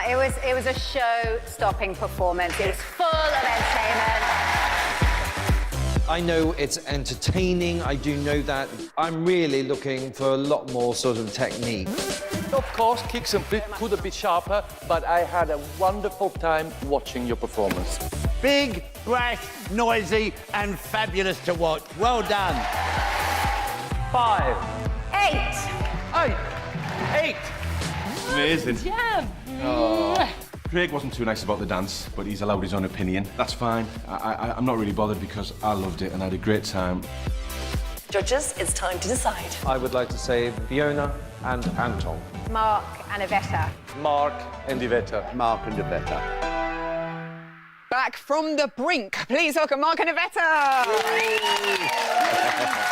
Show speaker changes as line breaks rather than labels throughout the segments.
It was a show-stopping performance. It was full of entertainment.
I know it's entertaining, I do know that. I'm really looking for a lot more sort of technique.
Of course, kicks and flip could have been sharper, but I had a wonderful time watching your performance.
Big, brash, noisy, and fabulous to watch. Well done.
5.
8.
8.
Amazing.
Yeah.
Craig wasn't too nice about the dance, but he's allowed his own opinion. That's fine. I'm not really bothered because I loved it and I had a great time.
Judges, it's time to decide.
I would like to say Fiona and Anton.
Mark and Iveta.
Mark and Iveta.
Mark and Iveta.
Back from the brink, please welcome Mark and Iveta.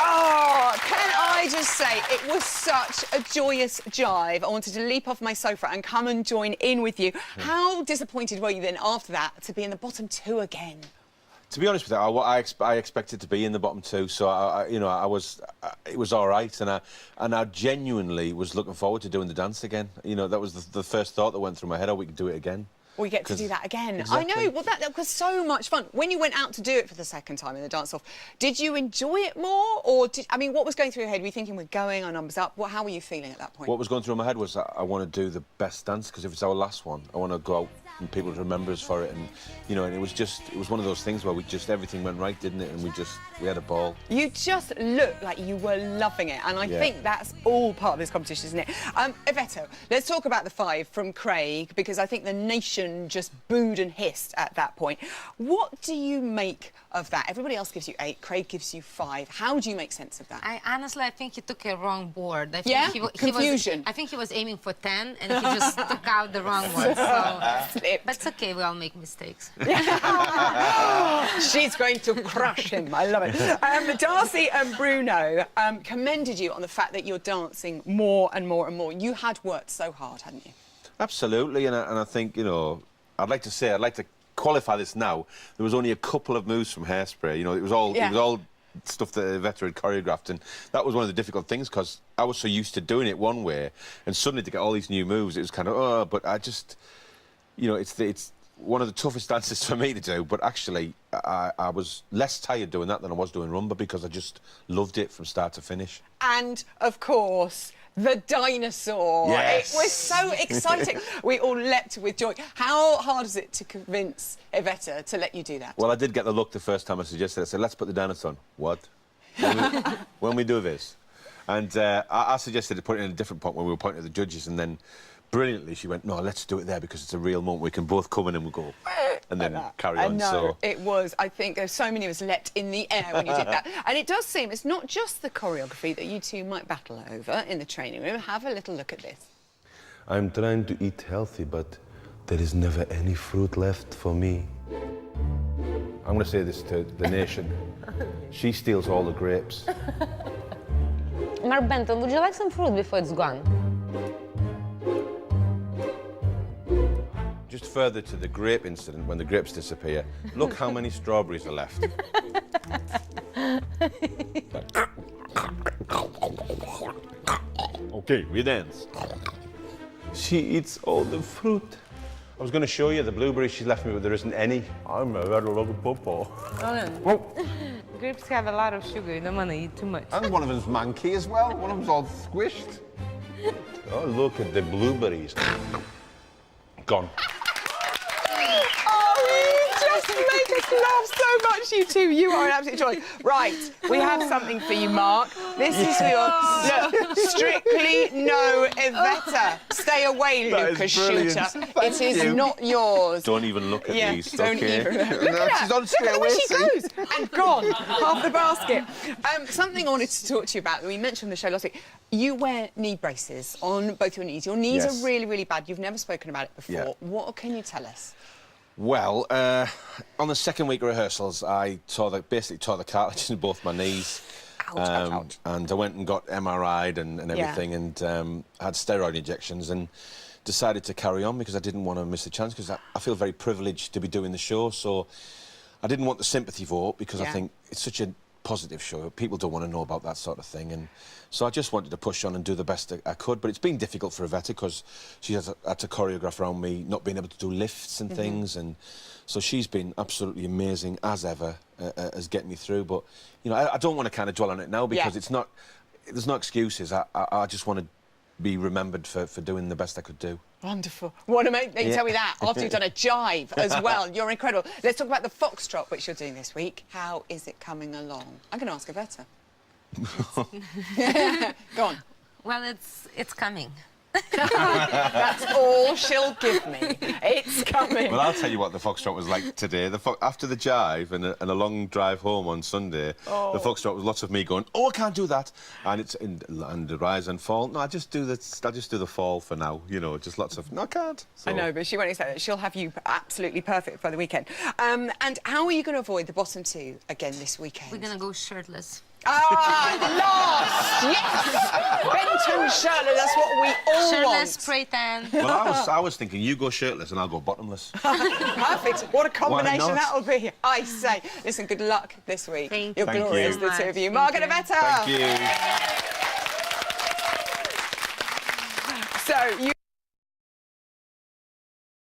Oh, can I just say, it was such a joyous jive. I wanted to leap off my sofa and come and join in with you. How disappointed were you then after that to be in the bottom 2 again?
To be honest with you, I expected to be in the bottom 2, so it was all right, and I genuinely was looking forward to doing the dance again. You know, that was the first thought that went through my head. Oh, we could do it again.
We get to do that again.
Exactly.
I know. Well, that was so much fun. When you went out to do it for the second time in the dance-off, did you enjoy it more, or I mean, what was going through your head? Were you thinking we're going, our numbers up? How were you feeling at that point?
What was going through my head was that I want to do the best dance because if it's our last one, I want to go out and people to remember us for it, and you know, and it was one of those things where everything went right, didn't it? And we had a ball.
You just looked like you were loving it, and I think that's all part of this competition, isn't it? Iveta, let's talk about the 5 from Craig, because I think the nation just booed and hissed at that point. What do you make of that? Everybody else gives you 8, Craig gives you 5. How do you make sense of that?
I think he took a wrong board. I think
Yeah? Confusion.
I think he was aiming for 10, and he just took out the wrong one. So. But it's okay, we all make mistakes.
She's going to crush him. I love it. Darcy and Bruno commended you on the fact that you're dancing more and more and more. You had worked so hard, hadn't you?
Absolutely, and I think, you know, I'd like to qualify this now. There was only a couple of moves from Hairspray. You know, it was all stuff that Iveta had choreographed, and that was one of the difficult things because I was so used to doing it one way, and suddenly to get all these new moves, it was kind of but I just, you know, it's one of the toughest dances for me to do. But actually, I was less tired doing that than I was doing rumba because I just loved it from start to finish.
And of course, the dinosaur.
Yes.
It was so exciting. We all leapt with joy. How hard is it to convince Iveta to let you do that?
Well, I did get the look the first time I suggested it. I said, let's put the dinosaur on. What? When we do this? And I suggested to put it in a different pot when we were pointing at the judges, and then brilliantly she went, no, let's do it there because it's a real moment. We can both come in and we'll go, and then carry on.
No,
so
it was. I think there's so many of us leapt in the air when you did that. And it does seem it's not just the choreography that you two might battle over in the training room. Have a little look at this.
I'm trying to eat healthy, but there is never any fruit left for me. I'm going to say this to the nation. She steals all the grapes.
Mark Benton, would you like some fruit before it's gone?
just further to the grape incident, when the grapes disappear, look how many strawberries are left. Okay, we dance. She eats all the fruit. I was going to show you the blueberries she left me, but there isn't any. I'm a very little popo.
Grapes have a lot of sugar. You don't want to eat too much.
And one of them's manky as well. One of them's all squished.
Oh, look at the blueberries. Gone.
Just make us laugh so much, you two. You are an absolute joy. Right, we have something for you, Mark. This is for your... Look, strictly no Iveta. Stay away, Lucas Shooter. It is not yours.
Don't even look at these,
don't
okay?
even. Look at
She's on straight
Look at
away,
where she
see?
goes. And gone. Half the basket. Something I wanted to talk to you about that we mentioned on the show last week. You wear knee braces on both your knees. Your knees
Yes.
are really, really bad. You've never spoken about it before.
Yeah.
What can you tell us?
Well, on the second week of rehearsals, I basically tore the cartilage in both my knees.
Ouch, ouch, ouch.
And I went and got MRI'd and everything, and had steroid injections, and decided to carry on because I didn't want to miss the chance, because I feel very privileged to be doing the show. So I didn't want the sympathy vote, because I think it's such a positive show. People don't want to know about that sort of thing, and so I just wanted to push on and do the best I could. But it's been difficult for Iveta because she had to choreograph around me not being able to do lifts and things, and so she's been absolutely amazing as ever as getting me through. But you know, I don't want to kind of dwell on it now because it's not. There's no excuses. I just want to be remembered for doing the best I could do.
Wonderful. What a mate. You tell me that after you've done a jive as well. You're incredible. Let's talk about the foxtrot, which you're doing this week. How is it coming along? I'm going to ask Iveta. Go on.
Well, it's coming.
That's all she'll give me. It's coming.
Well, I'll tell you what the foxtrot was like today. After the jive and a long drive home on Sunday, the foxtrot was lots of me going, "Oh, I can't do that," and it's and the rise and fall. No, I just do the fall for now. You know, just lots of no, I can't. So.
I know, but she won't accept it. She'll have you absolutely perfect for the weekend. And how are you going to avoid the bottom two again this weekend?
We're gonna go shirtless.
Ah, last! Yes! Benton shirtless, that's what we all
Shirtless,
want.
spray tan.
Well, I was thinking you go shirtless and I'll go bottomless.
Perfect. What a combination
not?
that'll be. I say. Listen, good luck this week.
Thank
You're
you.
glorious,
Thank
the two
you.
of you. Mark and Iveta.
Thank you.
So, you...